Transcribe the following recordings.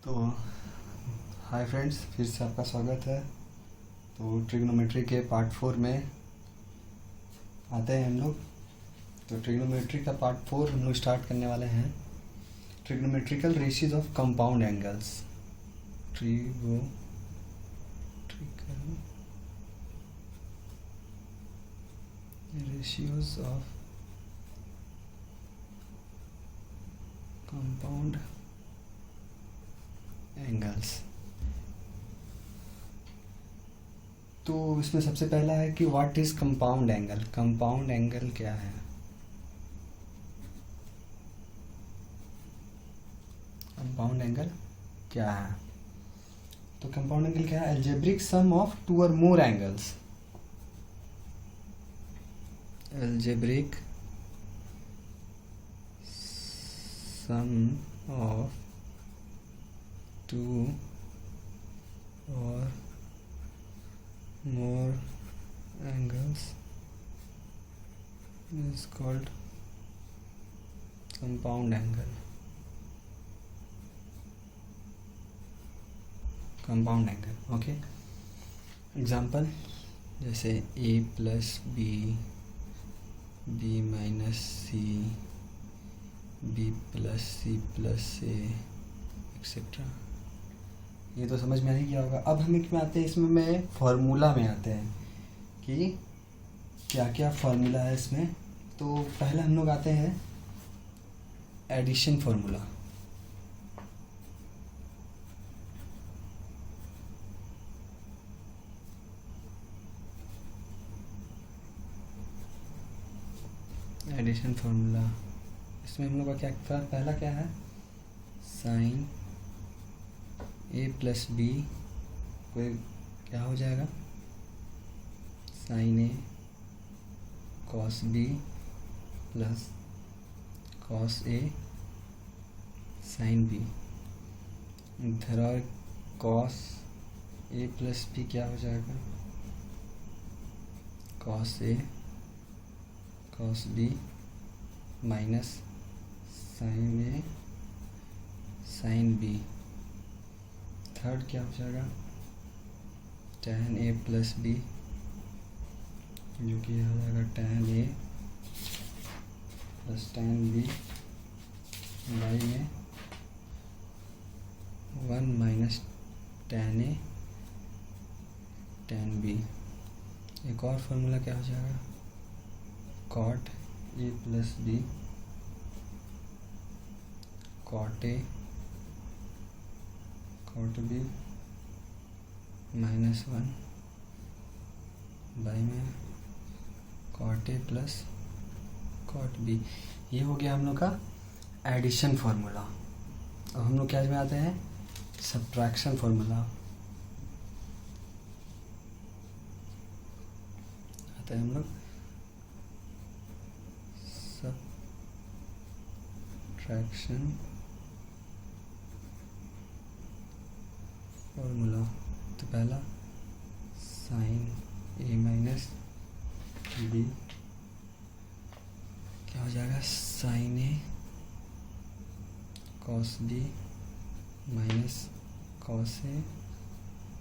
तो hi friends, फिर से आपका स्वागत है। तो ट्रिग्नोमेट्री के पार्ट 4 में आते हैं हम लोग। तो ट्रिग्नोमेट्री का पार्ट 4 हम लोग स्टार्ट करने वाले हैं। Trigonometrical ratios of compound angles. Trigonometrical ratios of compound angles. तो इसमें सबसे पहला है कि what is compound angle. Compound angle क्या है? कंपाउंड एंगल क्या है? तो कंपाउंड एंगल क्या है? Algebraic sum of two or more angles. Algebraic sum of two or more angles is called compound angle. Compound angle, okay. Example जैसे a plus b, b minus c, b plus c plus a etcetera. ये तो समझ में नहीं किया होगा। अब हम इसमें आते हैं, इसमें फार्मूला में आते हैं कि क्या क्या फार्मूला है इसमें। तो पहले हम लोग आते हैं एडिशन फार्मूला। एडिशन फार्मूला इसमें हम लोग का क्या पहला क्या है? साइन ए प्लस बी कोई क्या हो जाएगा? Sine A cos B plus cos A sine B. इधर और कॉस ए प्लस बी क्या हो जाएगा? Cos A cos B minus sine A sine B. Third क्या हो जाएगा? tan a प्लस बी, जो कि हो जाएगा tan a plus tan b by में 1 minus tan a tan b। एक और फार्मूला क्या हो जाएगा? cot a plus B cot a cot b minus 1 by में cot a plus cot b। ये हो गया हम लोग का एडिशन फार्मूला। अब हम लोग क्या में आते हैं? सब्ट्रैक्शन फार्मूला आते हैं हम लोग। Subtraction formula. तो पहला साइन ए माइनस बी क्या हो जाएगा? Sine A cos B minus cos A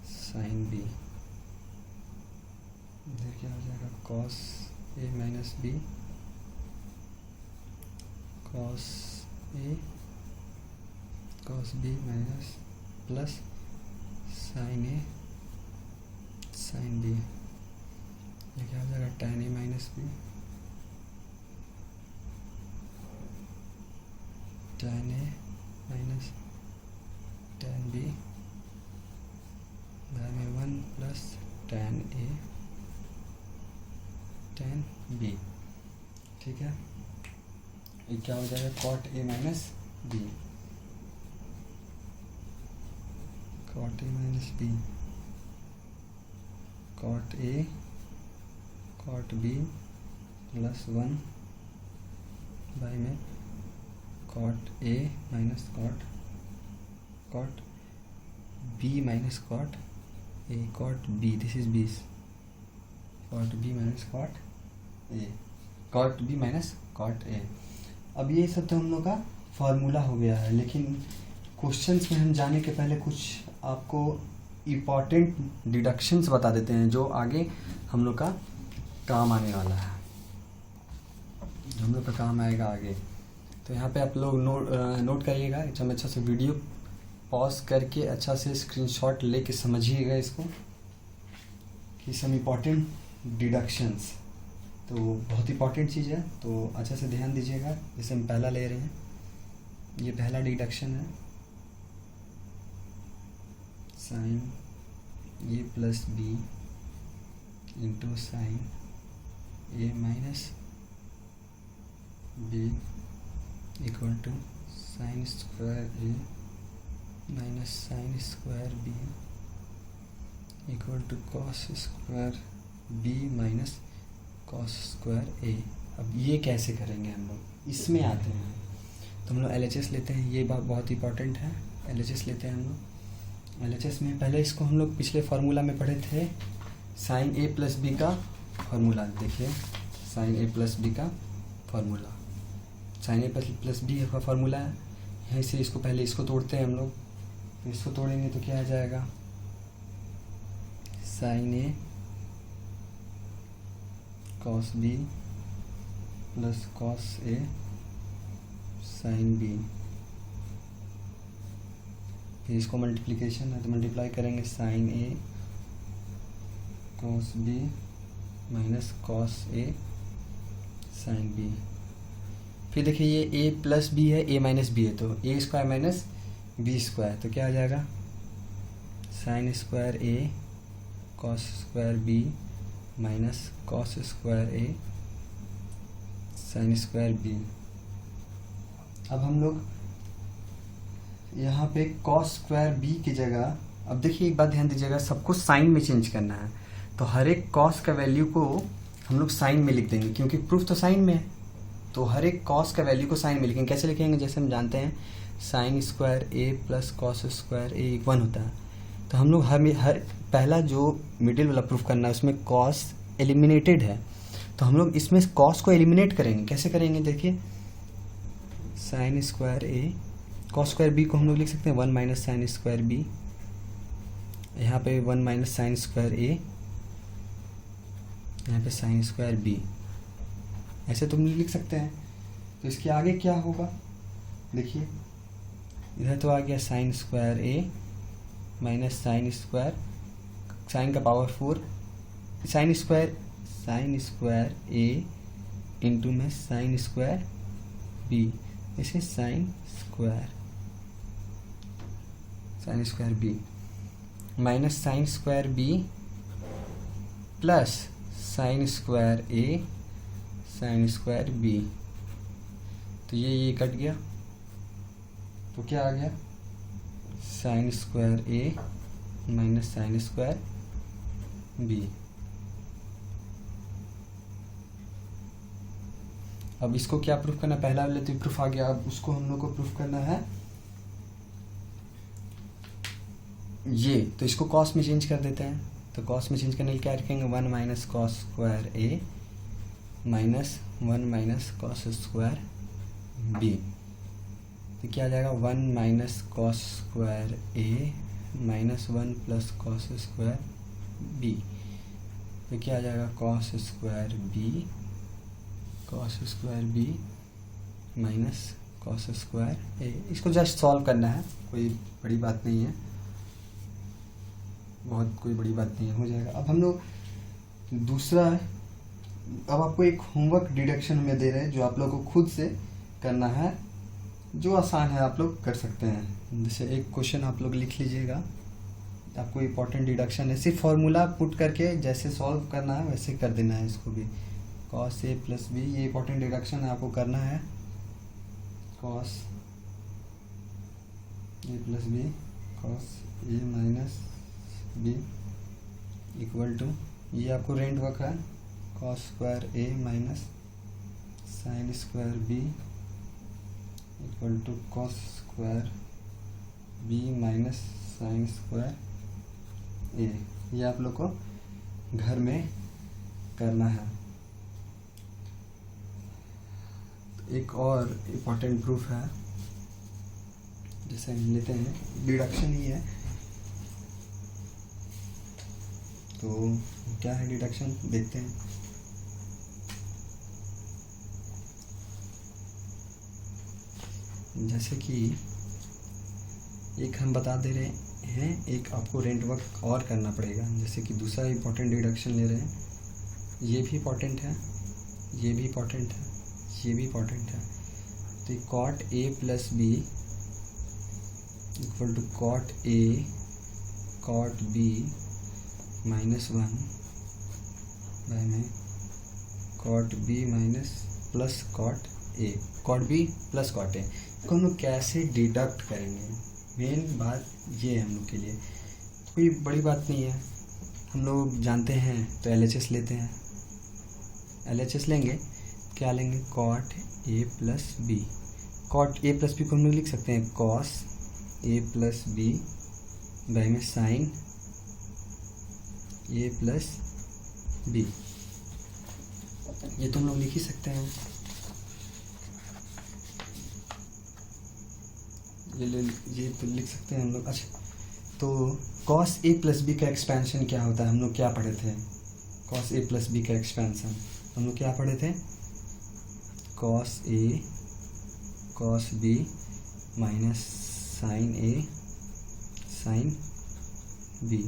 sine B. इधर क्या हो जाएगा? Cos A minus B cos A cos B minus plus sine A sine B. ये क्या हो जाएगा? tan a minus B tan a माइनस tan b बाय में 1 plus tan a tan b। ठीक है, ये क्या हो जाएगा? cot a minus b cot a minus b cot a cot b plus 1 by में cot a minus cot b minus cot a cot b। This is b cot b minus cot a cot b minus cot a। अब ये सब तो हम लोग का formula हो गया है, लेकिन क्वेश्चंस में हम जाने के पहले कुछ आपको इम्पॉर्टेंट डिडक्शंस बता देते हैं जो आगे हम लोग का काम आने वाला है, जो हम लोग का काम आएगा आगे। तो यहाँ पे आप लोग नोट करिएगा, एकदम अच्छा से वीडियो पॉज करके अच्छा से स्क्रीनशॉट लेके समझिएगा इसको कि सम इम्पॉर्टेंट डिडक्शंस, तो बहुत इंपॉर्टेंट चीज़ है, तो अच्छा से ध्यान दीजिएगा। जैसे हम पहला ले रहे हैं, ये पहला डिडक्शन है, sine A plus B into sine A minus B equal to sine square A minus sine square B equal to cos square B minus cos square A. अब ये कैसे करेंगे हम लोग, इसमें आते हैं तो हम लोग LHS लेते हैं, ये बात बहुत इंपॉर्टेंट है। LHS लेते हैं हम लोग। LHS में पहले इसको हम लोग पिछले फार्मूला में पढ़े थे, साइन ए प्लस बी का फार्मूला। देखिए साइन ए प्लस बी का formula, sign A plus B का फार्मूला है। यहीं से इसको पहले इसको तोड़ते हैं हम लोग, तो इसको तोड़ेंगे तो क्या आ जाएगा, sine A cos B plus cos A sine B. फिर इसको मल्टीप्लिकेशन है तो मल्टीप्लाई करेंगे, sine A cos B minus cos A sine B. फिर देखिए ये a प्लस बी है, a माइनस बी है, तो A square minus B square, तो क्या आ जाएगा, sine square A cos square B minus cos square A sine square B. अब हम लोग यहाँ पे कॉस स्क्वायर बी की जगह, अब देखिए एक बात ध्यान दीजिएगा, सबको साइन में चेंज करना है, तो हर एक कॉस का वैल्यू को हम लोग साइन में लिख देंगे, क्योंकि प्रूफ तो साइन में है, तो हर एक कॉस का वैल्यू को साइन में लिखेंगे। कैसे लिखेंगे, जैसे हम जानते हैं साइन स्क्वायर ए प्लस कॉस स्क्वायर ए 1 होता है, तो हम लोग हर पहला जो मिडिल वाला प्रूफ करना है उसमें कॉस एलिमिनेटेड है, तो हम लोग इसमें कॉस को एलिमिनेट करेंगे। कैसे करेंगे, देखिए sign square A cos square B को हम लोग लिख सकते हैं 1 माइनस साइन स्क्वायर बी, यहाँ पे 1 माइनस साइन स्क्वायर ए, यहाँ पे साइन स्क्वायर बी, ऐसे तुम लिख सकते हैं। तो इसके आगे क्या होगा, देखिए इधर तो आ गया sine square A minus sine square, sine का power 4, sine square A into में साइन स्क्वायर बी, इसे sine square B minus sine square B plus sine square A sine square B, तो ये कट गया, तो क्या आ गया, sine square A minus sine square B. अब इसको क्या प्रूफ करना, पहला वाले तो प्रूफ आ गया, अब उसको हम लोग को प्रूफ करना है ये, तो इसको कॉस में चेंज कर देते हैं। तो कॉस में चेंज करने के लिए क्या रखेंगे, 1 minus cos square A minus 1 minus cos square B, तो क्या आ जाएगा 1 minus cos square A minus 1 plus cos square B, तो क्या आ जाएगा cos square B minus cos square A. इसको जस्ट सॉल्व करना है, कोई बड़ी बात नहीं है, बहुत कोई बड़ी बात नहीं है, हो जाएगा। अब हम लोग दूसरा है, अब आपको एक होमवर्क डिडक्शन में दे रहे हैं जो आप लोग को खुद से करना है, जो आसान है आप लोग कर सकते हैं। जैसे एक क्वेश्चन आप लोग लिख लीजिएगा, आपको इम्पोर्टेंट डिडक्शन है, सिर्फ फॉर्मूला पुट करके जैसे सॉल्व करना है वैसे कर देना है इसको भी। कॉस ए प्लस बी, ये इम्पोर्टेंट डिडक्शन है, आपको करना है cos A plus B cos A minus B equal to, ये आपको रेंट वर्क है, cos square A minus sine square B equal to cos square B minus sine square A. ये आप लोग को घर में करना है। एक और इम्पोर्टेंट प्रूफ है, जैसे हम लेते हैं डिडक्शन ही है, तो क्या है डिडक्शन देखते हैं। जैसे कि एक हम बता दे रहे हैं, एक आपको रेंट वर्क और करना पड़ेगा। जैसे कि दूसरा इम्पोर्टेंट डिडक्शन ले रहे हैं, ये भी इम्पोर्टेंट है, ये भी इम्पोर्टेंट है, ये भी इम्पोर्टेंट है। तो cot A plus B equal to cot A cot B -1 by में cot B minus plus cot A, cot B plus cot A को हम लोग कैसे डिडक्ट करेंगे, मेन बात ये है हम लोग के लिए। कोई बड़ी बात नहीं है, हम लोग जानते हैं तो LHS लेते हैं। LHS लेंगे, क्या लेंगे, cot A plus B. Cot A plus B को हम लोग लिख सकते हैं cos A plus B by में साइन ए प्लस बी, ये तो हम लोग लिख ही सकते हैं। ये तो लिख सकते हैं हम लोग। अच्छा, तो कॉस ए प्लस बी का एक्सपेंशन क्या होता है, हम लोग क्या पढ़े थे, कॉस ए प्लस बी का एक्सपेंशन हम लोग क्या पढ़े थे, cos A cos B minus sine A sine B,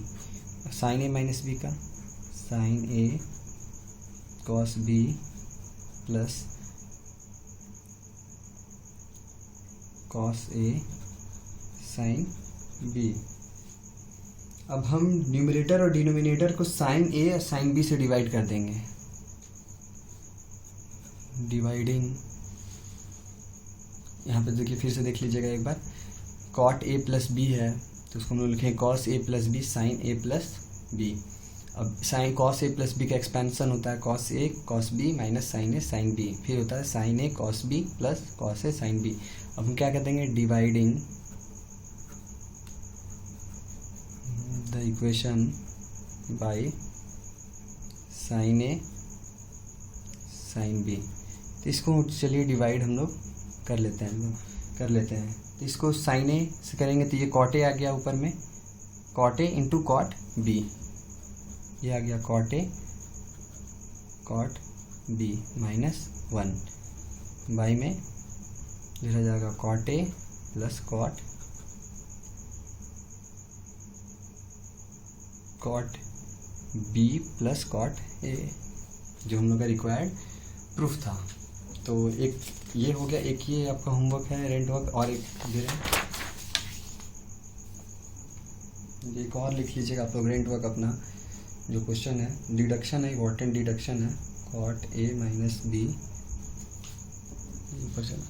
sine A minus B का sign A cos B plus cos A sine B. अब हम न्यूमरेटर और डिनोमिनेटर को साइन ए और साइन बी से डिवाइड कर देंगे। डिवाइडिंग, यहाँ पे देखिए, फिर से देख लीजिएगा एक बार, कॉट ए प्लस बी है तो उसको हम लोग लिखें cos A plus B sine A plus B. अब sine cos A plus B का एक्सपेंशन होता है cos A cos B minus sine A sine B, फिर होता है sine A cos B plus cos A sine B. अब हम क्या कर देंगे, dividing the equation by sine A sine B. तो इसको चलिए डिवाइड हम लोग कर लेते हैं। तो इसको साइन ए से करेंगे तो ये कॉट ए आ गया ऊपर में, cot A into cot B, ये आ गया cot A cot B -1 by में लिखा जाएगा cot A plus cot B plus cot A, जो हम लोग का रिक्वायर्ड प्रूफ था। तो एक ये हो गया, एक ये आपका होमवर्क है रेंट वर्क, और एक और लिख लीजिएगा आप लोग रेंट वर्क अपना जो क्वेश्चन है, डिडक्शन है, इम्पोर्टेंट डिडक्शन है, कॉट ए माइनस बी ऊपर चला,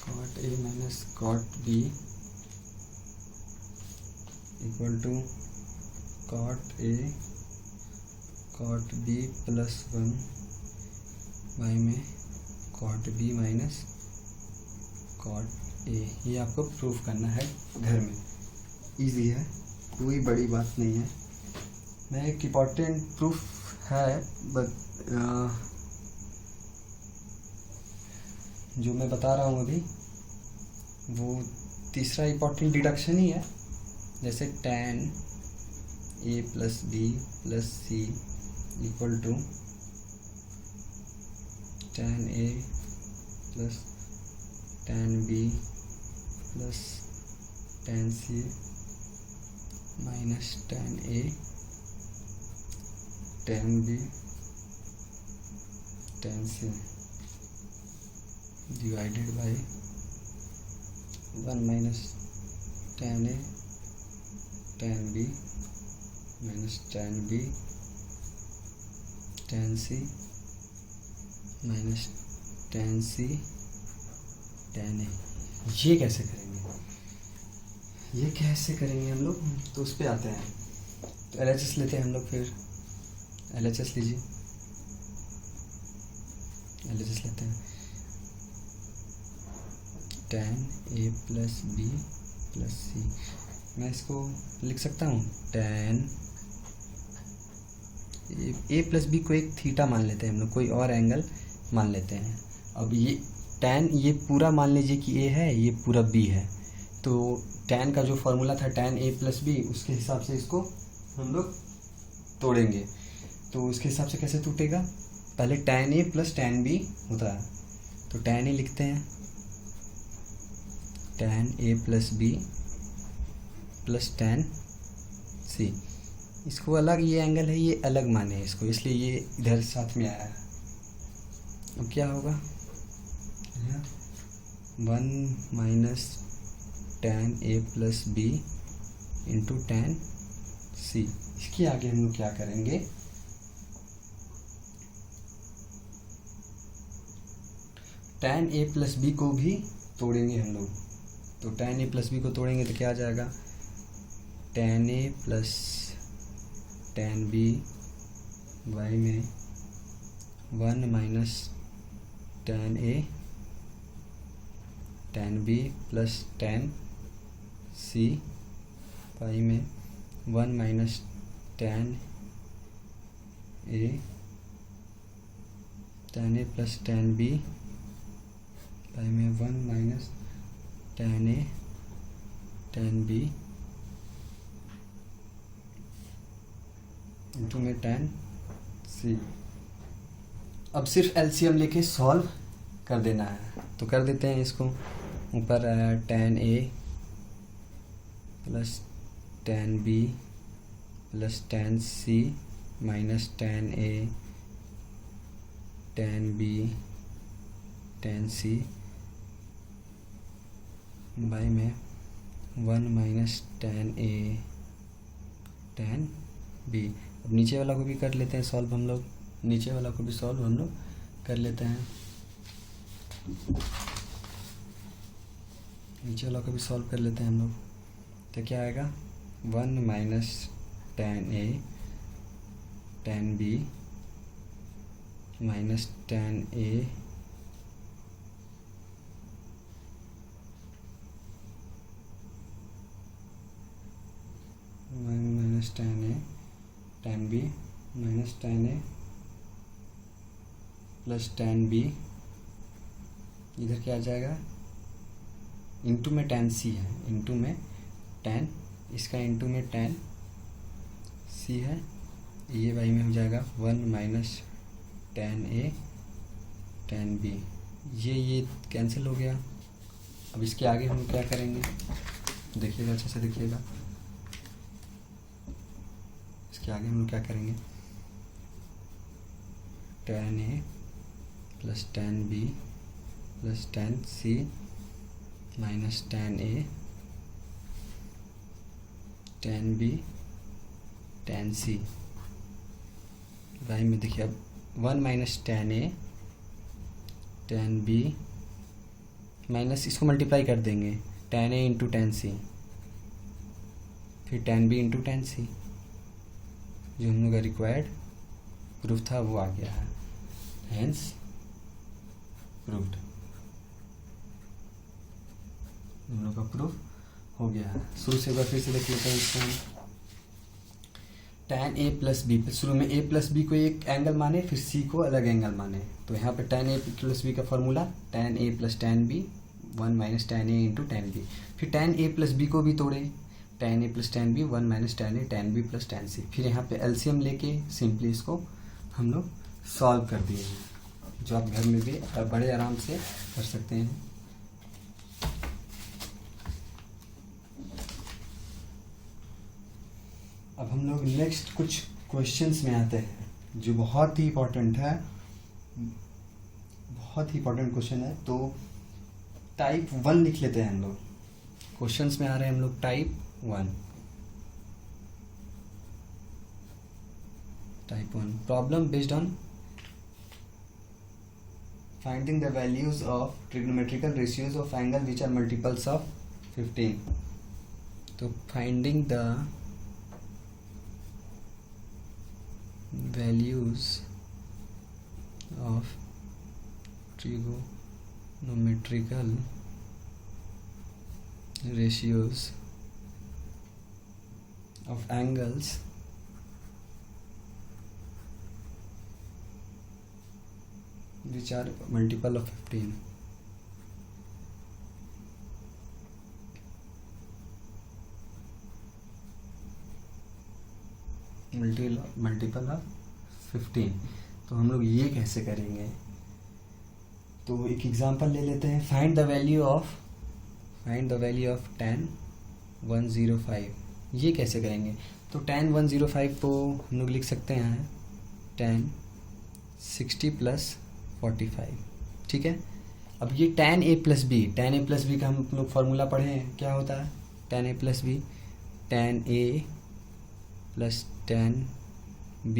cot A minus cot B equal to cot A cot B +1 by में cot B minus cot A. ये आपको प्रूफ करना है घर में, इजी है, कोई बड़ी बात नहीं है। मैं एक इम्पॉर्टेंट प्रूफ है जो मैं बता रहा हूँ अभी, वो तीसरा इम्पॉर्टेंट डिडक्शन ही है। जैसे tan a plus B plus C equal to tan a plus tan b plus tan c minus tan a tan b tan c divided by 1 minus tan a tan b minus tan b tan c minus tan c tan a। ये कैसे करेंगे हम लोग, तो उस पर आते हैं। तो LHS लेते हैं हम लोग, फिर LHS लीजिए, LHS लेते हैं, tan a plus B plus C. मैं इसको लिख सकता हूँ tan a प्लस बी को एक थीटा मान लेते हैं हम लोग, कोई और एंगल मान लेते हैं। अब ये tan ये पूरा मान लीजिए कि a है, ये पूरा b है, तो tan का जो फॉर्मूला था tan a प्लस b, उसके हिसाब से इसको हम लोग तोड़ेंगे। तो उसके हिसाब से कैसे टूटेगा, पहले tan a plus tan b होता है, तो tan a लिखते हैं, tan a plus b plus tan c, इसको अलग, ये एंगल है ये अलग माने इसको, इसलिए ये इधर साथ में आया है। अब क्या होगा, 1 minus tan a plus b into tan c। इसके आगे हम लोग क्या करेंगे, tan a प्लस b को भी तोड़ेंगे हम लोग। तो tan a प्लस b को तोड़ेंगे तो क्या आ जाएगा, tan a plus tan b y में 1 minus tan a tan b plus tan c y में 1 minus tan a plus tan b y में 1 minus tan a tan b into में tan c। अब सिर्फ एलसीएम लेके solve कर देना है, तो कर देते हैं इसको। ऊपर आया tan a plus tan b plus tan c minus tan a tan b tan c by में 1 minus tan a tan b। अब नीचे वाला को भी कर लेते हैं सॉल्व हम लोग, नीचे वाला को भी सॉल्व हम लोग कर लेते हैं, नीचे वाला को भी सॉल्व कर लेते हैं हम लोग। तो क्या आएगा, 1 minus tan a tan b minus tan a माइनस tan a tan b minus tan a plus tan b, इधर क्या आ जाएगा, इंटू में tan c है, इंटू में tan, इसका इंटू में tan c है, ये वाई में हो जाएगा 1 minus tan a tan b, ये कैंसिल हो गया। अब इसके आगे हम क्या करेंगे, देखिएगा अच्छे से देखिएगा, इसके आगे हम लोग क्या करेंगे, tan a plus tan b plus tan c minus tan a tan b tan c by में देखिए, अब 1 minus tan a tan b minus, इसको मल्टीप्लाई कर देंगे, tan a into tan c, फिर tan b into tan c, जो हम लोग का रिक्वायर्ड प्रूफ था वो आ गया है, हेंस प्रूफ्ड, हम लोग का प्रूफ हो गया है। शुरू से एक बार फिर से देख लेते हैं इसको हम, tan a प्लस बी, शुरू में a प्लस बी को एक एंगल माने, फिर c को अलग एंगल माने, तो यहाँ पे tan a प्लस बी का formula tan a plus tan b 1 minus tan a into tan b, फिर tan a प्लस बी को भी तोड़े, tan a plus tan b 1 minus tan a tan b plus tan c, फिर यहाँ पे LCM लेके simply इसको हम लोग सॉल्व कर दिए हैं, जो आप घर में भी बड़े आराम से कर सकते हैं। अब हम लोग नेक्स्ट कुछ क्वेश्चंस में आते हैं, जो बहुत ही इम्पोर्टेंट है, बहुत ही इम्पोर्टेंट क्वेश्चन है। तो टाइप 1 लिख लेते हैं हम लोग, क्वेश्चंस में आ रहे हैं हम लोग type 1। Type 1 problem based on finding the values of trigonometrical ratios of angle which are multiples of 15. तो finding the values of trigonometrical ratios of angles which are multiple of 15. Multiple of 15। तो हम लोग ये कैसे करेंगे, तो एक example ले लेते हैं। Find the value of tan 105। ये कैसे करेंगे, तो tan 105 को हम लोग लिख सकते हैं tan 60 + 45, ठीक है। अब ये tan a + b का हम लोग फार्मूला पढ़े हैं, क्या होता है tan a + b, tan a + tan b,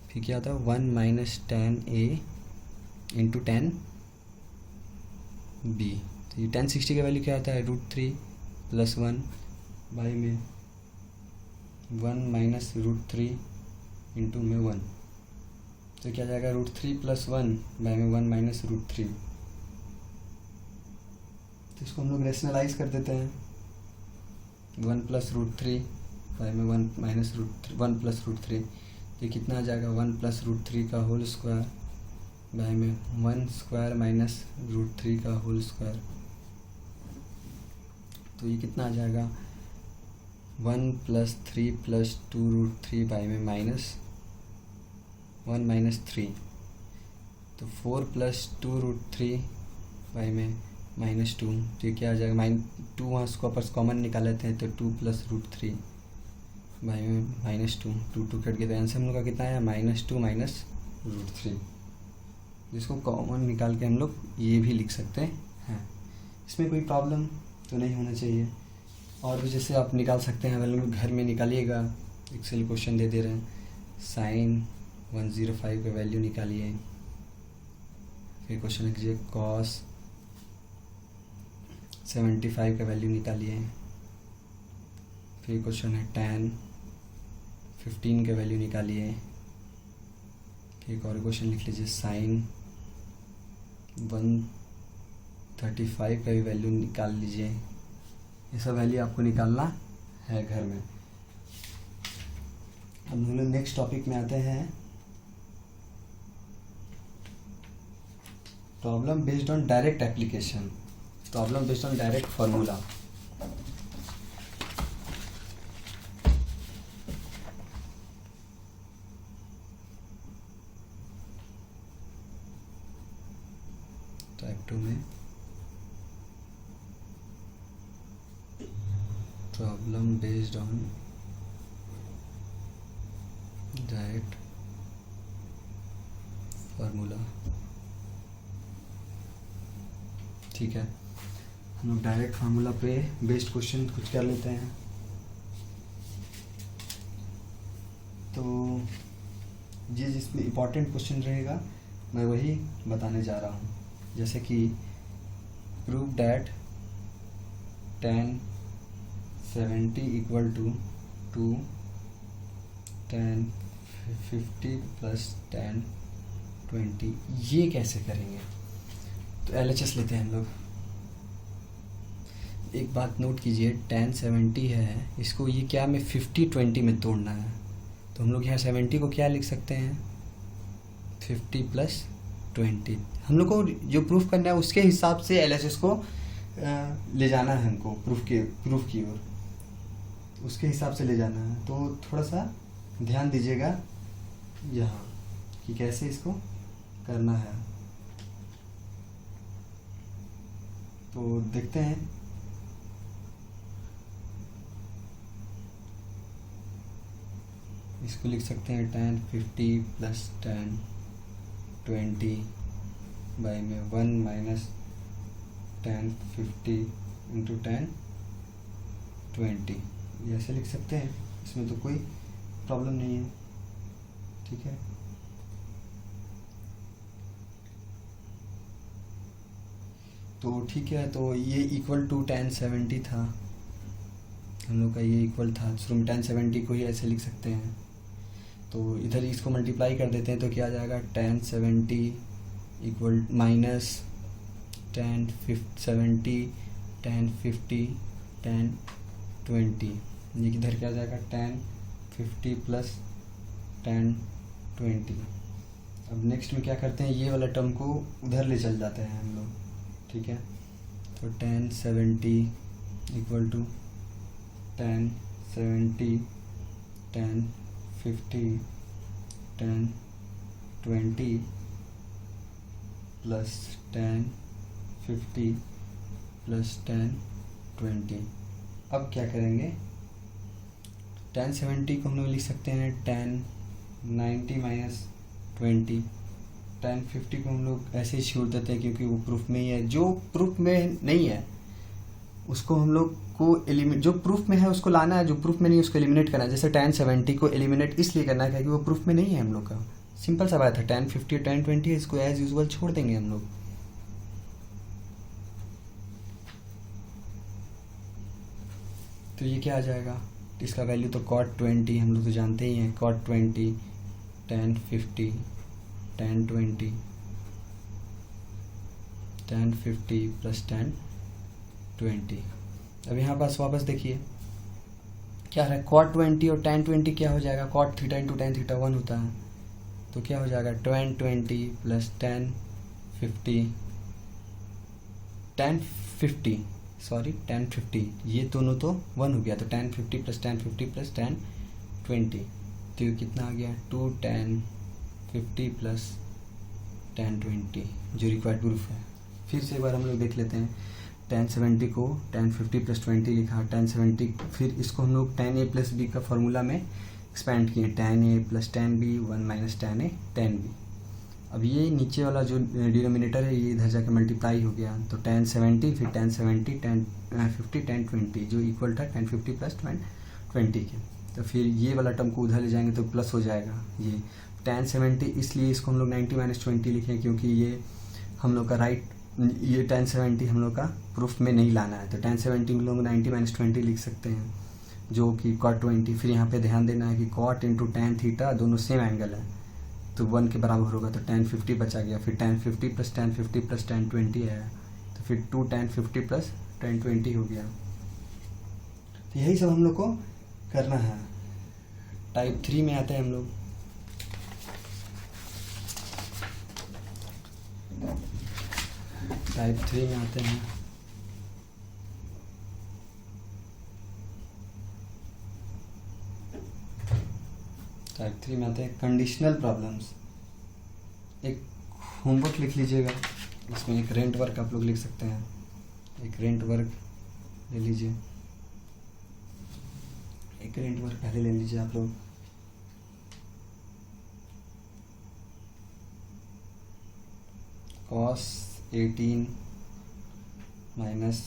फिर क्या होता है 1 - tan a × tan b। तो ये tan 60 का वैल्यू क्या होता है √3 + 1 बाई में 1 - √3 × में 1, तो क्या जाएगा √3 + 1 बाई में 1 - √3। तो इसको हम लोग रेशनलाइज कर देते हैं, 1 + √3 बाई में 1 + √3, तो कितना आ जाएगा 1 + √3 का होल स्क्वायर बाई में 1 स्क्वायर माइनस √3 का होल स्क्वायर। तो ये कितना आ जाएगा 1 + 3 + 2√3 बाई में -1 - 3, तो 4 + 2√3 बाई में -2, तो ये क्या आ जाएगा -2, वहाँ उसको आपस कॉमन निकाल लेते हैं, तो 2 + √3 बाई में -2, 2 कट गया, तो आंसर हम लोग का कितना आया -2 - √3। जिसको कॉमन निकाल के हम लोग ये भी लिख सकते हैं, इसमें कोई प्रॉब्लम तो नहीं होना चाहिए। और भी जैसे आप निकाल सकते हैं, वैल्यू घर में निकालिएगा, एक्सेल क्वेश्चन दे रहे हैं, sin 105 का वैल्यू निकालिए, फिर क्वेश्चन लीजिए cos 75 का वैल्यू निकालिए, फिर क्वेश्चन है tan 15 का वैल्यू निकालिए, फिर एक और क्वेश्चन लिख लीजिए sin 135 का भी वैल्यू निकाल लीजिए। ये सब वैल्यू आपको निकालना है घर में। अब हम लोग नेक्स्ट टॉपिक में आते हैं, problem based on direct application, problem based on direct formula. Type 2 में problem based on direct formula, ठीक है। हम लोग डायरेक्ट फार्मूला पे बेस्ड क्वेश्चन कुछ कर लेते हैं। तो ये जिसमें इम्पॉर्टेंट क्वेश्चन रहेगा मैं वही बताने जा रहा हूँ, जैसे कि prove that tan 70 = 2 tan 50 + tan 20। ये कैसे करेंगे, तो LHS लेते हैं हम लोग। एक बात नोट कीजिए, tan 70 है, इसको ये क्या में 50-20 में तोड़ना है, तो हम लोग यहाँ 70 को क्या लिख सकते हैं 50 + 20। हम लोग को जो प्रूफ करना है उसके हिसाब से LHS को ले जाना है, हमको प्रूफ की ओर उसके हिसाब से ले जाना है। तो थोड़ा सा ध्यान दीजिएगा यहाँ कि कैसे इसको करना है। तो देखते हैं, इसको लिख सकते हैं tan 50 + tan 20 बाई में 1 - tan 50 × tan 20, ये ऐसे लिख सकते हैं, इसमें तो कोई प्रॉब्लम नहीं है, ठीक है। तो ठीक है, तो ये इक्वल टू tan 70 था हम लोग का, ये इक्वल था, शुरू में tan 70 को ही ऐसे लिख सकते हैं। तो इधर इसको मल्टीप्लाई कर देते हैं, तो क्या आ जाएगा tan 70 = -tan 70 tan 50 tan 20, ये किधर क्या आ जाएगा tan 50 + tan 20। अब नेक्स्ट में क्या करते हैं, ये वाला टर्म को उधर ले चल जाते हैं हम लोग, ठीक है। तो tan 70 = tan 70 tan 50 10 20 plus 10 50 plus 10 20। अब क्या करेंगे, 1070 को हम लोग लिख सकते हैं 10 90 माइनस 20। 1050 को हम लोग ऐसे ही छोड़ देते हैं क्योंकि वो प्रूफ में ही है। जो प्रूफ में नहीं है उसको हम लोग को एलिमिनेट, जो प्रूफ में है उसको लाना है, जो प्रूफ में नहीं है उसको एलिमिनेट करना है। जैसे 1070 को एलिमिनेट इसलिए करना है क्योंकि वो प्रूफ में नहीं है हम लोग का। सिंपल सा बात है। 1050 1020 है, इसको एज यूजुअल छोड़ देंगे हम लोग। तो ये क्या आ जाएगा, इसका वैल्यू तो cot 20 हम लोग तो जानते ही हैं। cot 20 1050 1020 1050 plus 1020। अब यहाँ पास वापस देखिए क्या है, cot 20 और 1020 क्या हो जाएगा, cot theta into tan theta 1 होता है। तो क्या हो जाएगा 1020 प्लस 1050 ये दोनों तो 1 हो गया। तो 1050 प्लस 1050 प्लस 1020 तो ये कितना आ गया 2 1050 प्लस 1020 जो रिक्वायर्ड प्रूफ है। फिर से एक बार हम लोग देख लेते हैं। 1070 को 1050 प्लस 20 लिखा, 1070 फिर इसको हम लोग 10a प्लस b का फॉर्मूला में एक्सपेंड किए, 10a plus 10b 1 minus 10a 10b। अब ये नीचे वाला जो डिनोमिनेटर है ये इधर जाके मल्टीप्लाई हो गया। तो 1070 फिर 1070 1050 1020 जो इक्वल था 1050 प्लस 1020 के। तो फिर ये वाला टर्म को उधर ले जाएंगे तो प्लस हो जाएगा ये 1070। इसलिए इसको हम लोग 90 माइनस 20 लिखें क्योंकि ये हम लोग का राइट, ये 1070 हम लोग का प्रूफ में नहीं लाना है। तो 1070 हम लोग 90 माइनस 20 लिख सकते हैं जो कि cot 20। फिर यहाँ पे ध्यान देना है कि cot इंटू tan थीटा दोनों सेम एंगल है तो 1 के बराबर होगा। तो 1050 बचा गया, फिर 1050 प्लस 1050 प्लस 1020 है तो फिर 2 1050 प्लस 1020 हो गया। तो यही सब हम लोग को करना है। टाइप 3 में आते हैं हम लोग। टाइप 3 में आते हैं। टाइप 3 में आते हैं कंडीशनल प्रॉब्लम्स। एक होमवर्क लिख लीजिएगा, इसमें एक रेंट वर्क आप लोग लिख सकते हैं। एक रेंट वर्क ले लीजिए, एक रेंट वर्क पहले ले लीजिए आप लोग। cos 18 माइनस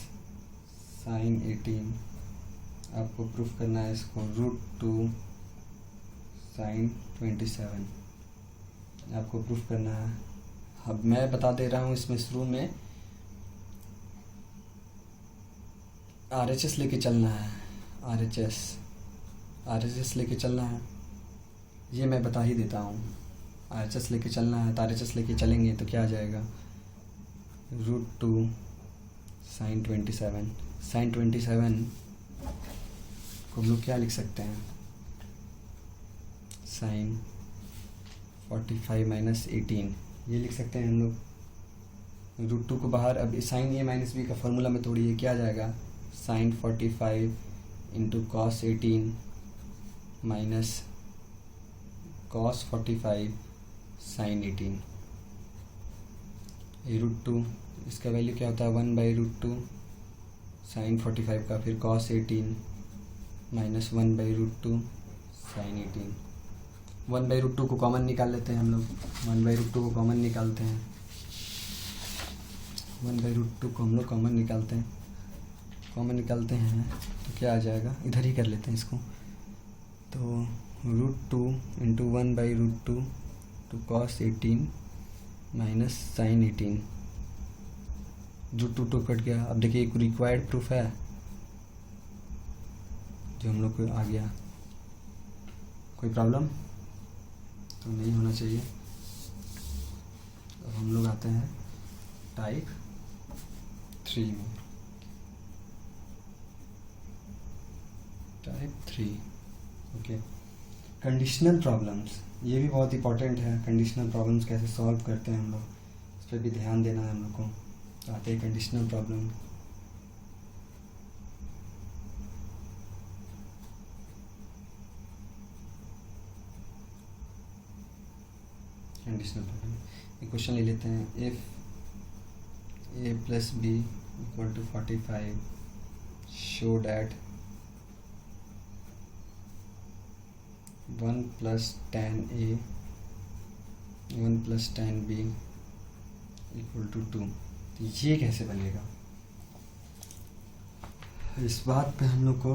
sin 18 आपको प्रूफ करना है इसको। √2 sin 27 आपको प्रूफ करना है। अब मैं बता दे रहा हूँ इसमें शुरू में RHS लेके चलना है। RHS लेके चलना है, ये मैं बता ही देता हूँ। RHS लेके चलना है तो RHS लेके चलेंगे तो क्या आ जाएगा √2 sin 27। sin 27 को हम लोग क्या लिख सकते हैं, sin 45 माइनस 18 ये लिख सकते हैं हम लोग। √2 को बाहर, अब sin a माइनस b का फॉर्मूला में तोड़िए, क्या आ जाएगा sin 45 into cos 18 minus cos 45 sin 18। ये √2 इसका वैल्यू क्या होता है 1/√2 sin 45 का, फिर cos 18 माइनस 1/√2 sin 18। 1/√2 को कॉमन निकाल लेते हैं हम लोग। 1/√2 को कॉमन निकालते हैं। 1/√2 को हम लोग कॉमन निकालते हैं तो क्या आ जाएगा, इधर ही कर लेते हैं इसको। तो √2 इंटू 1/√2 तो cos 18 माइनस sin 18 जो 2 कट गया। अब देखिए एक रिक्वायर्ड प्रूफ है जो हम लोग को आ गया। कोई प्रॉब्लम तो नहीं होना चाहिए। अब हम लोग आते हैं टाइप 3 में। टाइप 3 ओके, कंडीशनल प्रॉब्लम्स, ये भी बहुत इंपॉर्टेंट है। कंडीशनल प्रॉब्लम्स कैसे सॉल्व करते हैं हम लोग, इस पर भी ध्यान देना है हम लोग को। आते हैं कंडीशनल प्रॉब्लम। Conditional problem. एक क्वेश्चन ले लेते हैं, if A plus B equal to 45 show that 1 plus tan A 1 plus tan B equal to 2। तो ये कैसे बनेगा? इस बात पे हम लोग को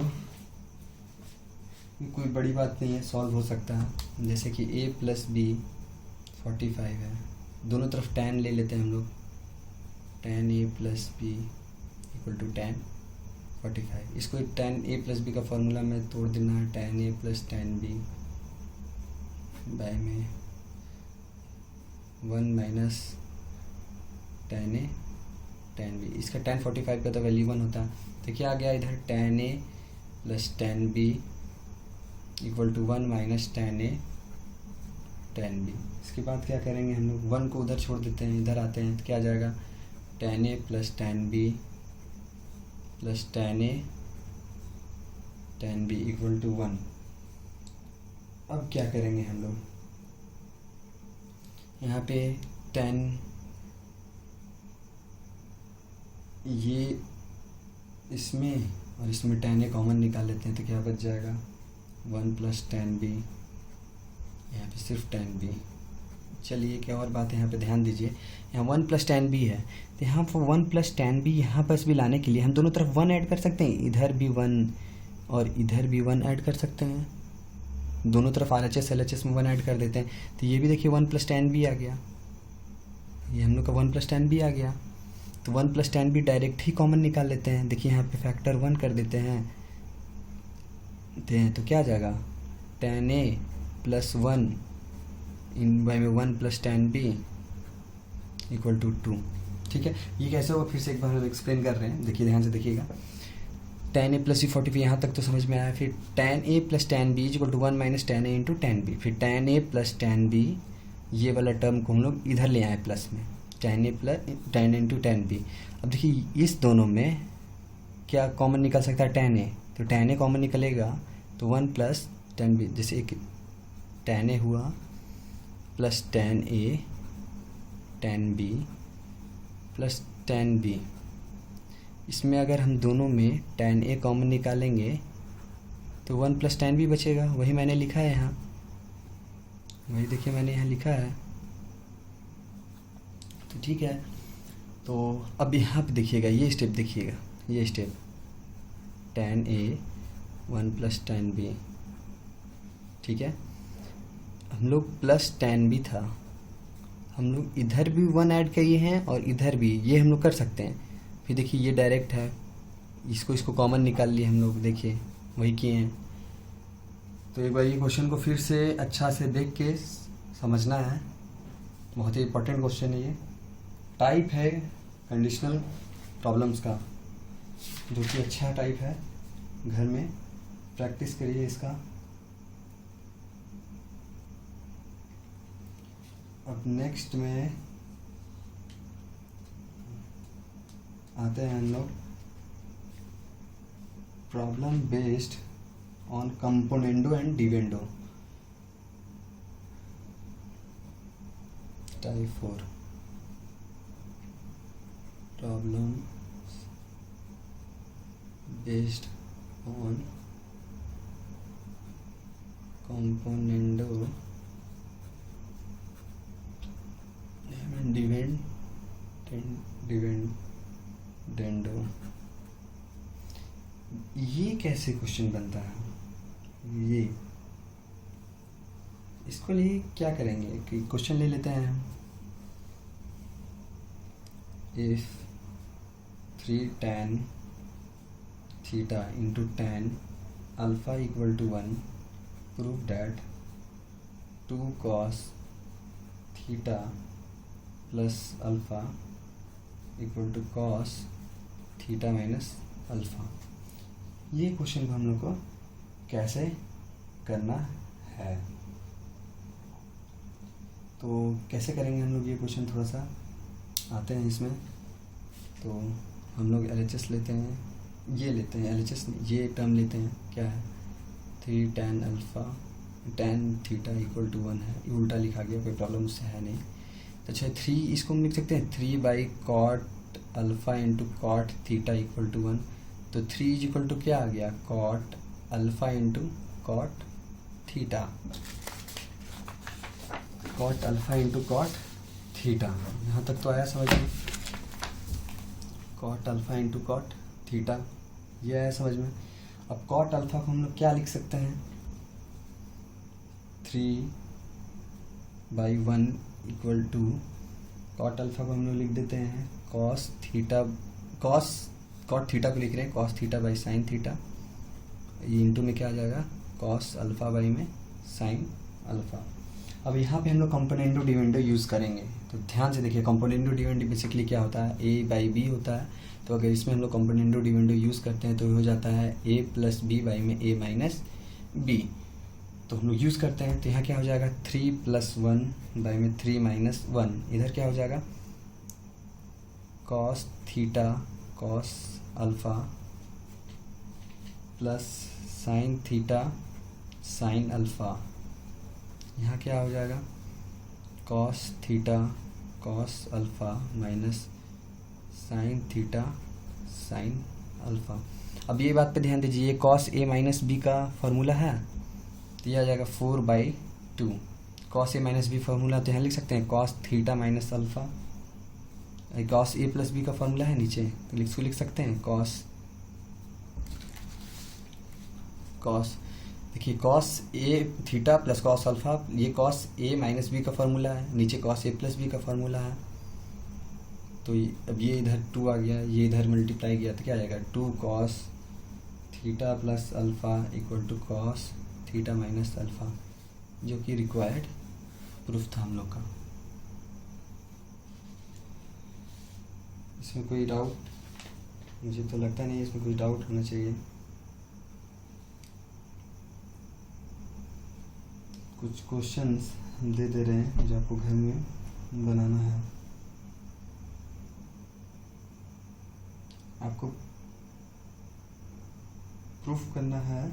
कोई बड़ी बात नहीं है, सॉल्व हो सकता है। जैसे कि a प्लस बी 45 है, दोनों तरफ tan ले लेते हैं हम लोग, tan a plus B equal to tan 45। इसको tan a प्लस बी का फॉर्मूला में तोड़ देना है, tan a plus tan b by में 1 minus tan a tan b। इसका tan 45 का तो वैल्यू 1 होता है, तो क्या आ गया इधर tan a plus tan b equal to 1 minus tan a tan b। इसके बाद क्या करेंगे हम लोग, 1 को उधर छोड़ देते हैं, इधर आते हैं तो क्या आ जाएगा tan a plus tan b plus tan a tan b equal to 1। अब क्या करेंगे हम लोग, यहाँ पे tan ये इसमें और इसमें tan a कॉमन निकाल लेते हैं तो क्या बच जाएगा 1 प्लस tan b, यहाँ पे सिर्फ tan b। चलिए क्या और बात है, यहाँ पे ध्यान दीजिए, यहाँ 1 प्लस tan b है, तो यहाँ पर 1 प्लस tan b यहाँ पर भी लाने के लिए हम दोनों तरफ 1 ऐड कर सकते हैं, इधर भी 1 और इधर भी 1 ऐड कर सकते हैं, दोनों तरफ RHS LHS में 1 ऐड कर देते हैं। तो ये भी देखिए 1 प्लस tan b आ गया, ये हम लोग का 1 प्लस tan b आ गया। तो 1 प्लस tan b डायरेक्ट ही कॉमन निकाल लेते हैं, देखिए यहाँ पे फैक्टर 1 कर देते हैं, तो क्या आ जाएगा tan a प्लस 1 इन बाय में 1 plus tan b equal to 2। ठीक है, ये कैसे होगा फिर से एक बार हम एक्सप्लेन कर रहे हैं, देखिए ध्यान से देखिएगा। tan a प्लस 45 यहाँ तक तो समझ में आया, फिर tan a plus tan b equal to 1 minus tan a into tan b, फिर tan a plus tan b ये वाला टर्म को हम लोग इधर ले आए प्लस में, tan a plus tan into tan b। अब देखिए इस दोनों में क्या कॉमन निकल सकता है tan a, तो tan a कॉमन निकलेगा तो 1 प्लस tan b, जैसे एक tan a हुआ plus tan a tan b plus tan b। इसमें अगर हम दोनों में tan a कॉमन निकालेंगे तो 1 प्लस tan b बचेगा, वही मैंने लिखा है यहाँ, वही देखिए मैंने यहाँ लिखा है। तो ठीक है, तो अब यहाँ पे देखिएगा, ये स्टेप देखिएगा, ये step tan a 1 plus tan b, ठीक है। हम लोग प्लस tan b था, हम लोग इधर भी 1 ऐड किए हैं और इधर भी, ये हम लोग कर सकते हैं। फिर देखिए ये डायरेक्ट है, इसको कॉमन निकाल लिए हम लोग, देखिए वही किए हैं। तो एक बार ये क्वेश्चन को फिर से अच्छा से देख के समझना है, बहुत ही इंपॉर्टेंट क्वेश्चन है ये, टाइप है कंडीशनल प्रॉब्लम्स का, जो कि अच्छा टाइप है, घर में प्रैक्टिस करिए इसका। अब नेक्स्ट में आते हैं हम लोग problem based on componendo and dividendo, type 4 problem based on componendo dividendo. ये कैसे क्वेश्चन बनता है, ये इसको लिए क्या करेंगे कि क्वेश्चन ले लेते हैं हम, if 3 tan theta into tan alpha equal to 1 prove that 2 cos theta plus alpha equal to cos theta minus alpha. ये क्वेश्चन को हम लोग को कैसे करना है, तो कैसे करेंगे हम लोग ये क्वेश्चन, थोड़ा सा आते हैं इसमें। तो हम लोग LHS लेते हैं, ये लेते हैं LHS, ये टर्म लेते हैं, क्या है 3 tan alpha tan theta equal to 1 है, ये उल्टा लिखा गया, कोई प्रॉब्लम उससे है नहीं। तो अच्छा 3 इसको हम लिख सकते हैं 3/cot alpha into cot theta equal to 1। तो 3 इज इक्वल टू क्या आ गया, cot alpha into cot theta, cot alpha into cot theta. यहाँ तक तो आया समझ में, cot alpha into cot theta ये आया समझ में। अब कॉट अल्फ़ा को हम लोग क्या लिख सकते हैं, 3/1 इक्वल टू कॉट अल्फ़ा को हम लोग लिख देते हैं कॉस थीटा, कॉट थीटा को लिख रहे हैं cos theta by sine theta, ये इंटू में क्या आ जाएगा, कॉस अल्फ़ा बाई में साइन अल्फ़ा। अब यहाँ पे हम लोग कंपोनेंडो डिविडेंडो यूज़ करेंगे, तो ध्यान से देखिए कंपोनेंडो डिविडेंडो बेसिकली क्या होता है, a बाई बी होता है। तो अगर इसमें हम लोग कंपोनेंडो डिविडेंडो यूज़ करते हैं तो हो जाता है a प्लस बी बाई में a माइनस बी। तो हम लोग यूज़ करते हैं, तो यहाँ क्या हो जाएगा 3 + 1 बाई में 3 माइनस 1, इधर क्या हो जाएगा cos theta cos alpha plus sine theta sine alpha, यहाँ क्या हो जाएगा cos theta cos alpha minus sine theta sine alpha. अब ये बात पे ध्यान दीजिए, ये कॉस a माइनस बी का फार्मूला है, तो यह आ जाएगा 4/2। Cos a minus B formula, तो यहाँ लिख सकते हैं cos theta minus alpha, cos a plus B का फार्मूला है नीचे, तो इसको लिख सकते हैं कॉस देखिए cos A theta plus cos alpha, ये कॉस a माइनस बी का फार्मूला है, नीचे कॉस a प्लस बी का फार्मूला है। तो अब ये इधर 2 आ गया, ये इधर मल्टीप्लाई किया तो क्या आ जाएगा 2 cos theta plus alpha equal to cos theta minus alpha, जो कि रिक्वायर्ड प्रूफ था हम लोग का। इसमें कोई डाउट, मुझे तो लगता नहीं इसमें कोई डाउट होना चाहिए। कुछ क्वेश्चंस हम दे रहे हैं जो आपको घर में बनाना है। आपको प्रूफ करना है,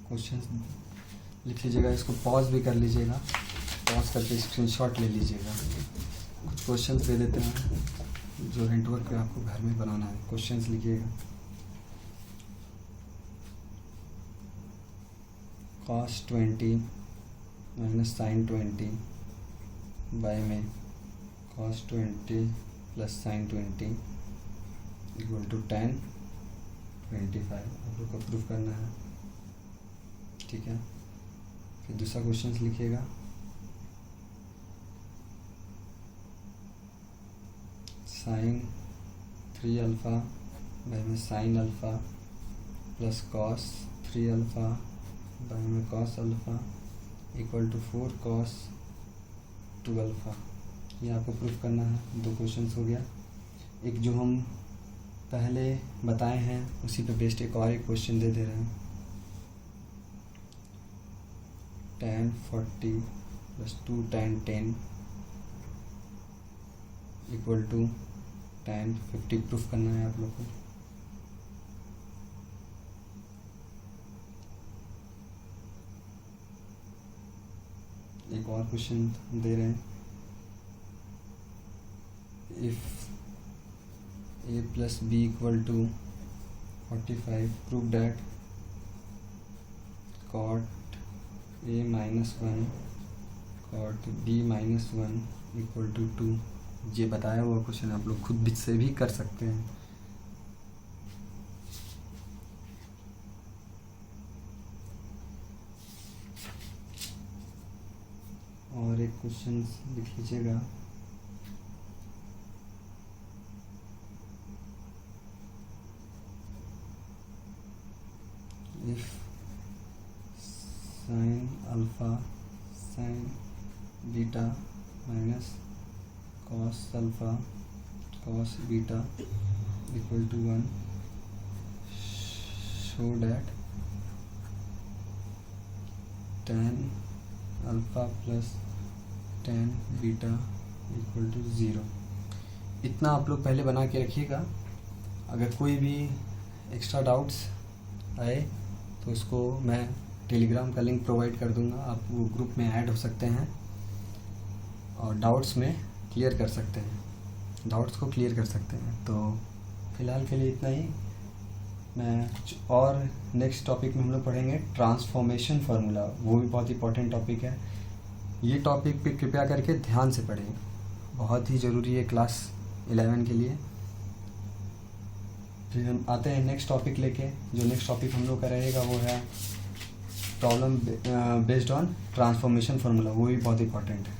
क्वेश्चंस लिख लीजिएगा, इसको पॉज भी कर लीजिएगा, पॉज करके स्क्रीनशॉट ले लीजिएगा। कुछ क्वेश्चंस दे देते हैं जो हैंडवर्क पे आपको घर में बनाना है, क्वेश्चंस लिखिएगा। cos 20 माइनस साइन 20 बाई में cos 20 plus sine 20 equal to tan 25, आप लोग को प्रूफ करना है, ठीक है। फिर दूसरा क्वेश्चन लिखिएगा, साइन 3 अल्फ़ा बाई में sine alpha plus cos 3 alpha by में cos alpha equal to 4 cos 2 alpha, ये आपको प्रूफ करना है। 2 क्वेश्चंस हो गया। एक जो हम पहले बताए हैं उसी पे बेस्ड एक और एक क्वेश्चन दे रहे हैं, tan 40 plus 2 tan 10 equal to tan 50 proof करना है आप लोग को। एक और क्वेश्चन दे रहे हैं, if a plus B equal to 45 prove that cot a minus 1 cot b minus 1 equal to 2। ये बताया हुआ क्वेश्चन आप लोग खुद से भी कर सकते हैं। और एक क्वेश्चन लिख लीजिएगा, if sine alpha sine beta minus cos alpha cos beta equal to 1, show that tan alpha plus tan beta equal to 0। इतना आप लोग पहले बना के रखिएगा। अगर कोई भी एक्स्ट्रा डाउट्स आए तो उसको मैं टेलीग्राम का लिंक प्रोवाइड कर दूंगा, आप वो ग्रुप में ऐड हो सकते हैं और डाउट्स में क्लियर कर सकते हैं, डाउट्स को क्लियर कर सकते हैं। तो फ़िलहाल के लिए इतना ही। मैं और नेक्स्ट टॉपिक में हम लोग पढ़ेंगे ट्रांसफॉर्मेशन फार्मूला, वो भी बहुत इंपॉर्टेंट टॉपिक है। ये टॉपिक पे कृपया करके ध्यान से पढ़ें, बहुत ही ज़रूरी है क्लास 11 के लिए। फिर हम आते हैं नेक्स्ट टॉपिक लेके। जो नेक्स्ट टॉपिक हम लोग का रहेगा वो है problem based on transformation formula, वो भी बहुत इंपॉर्टेंट है।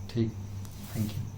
ठीक, थैंक यू।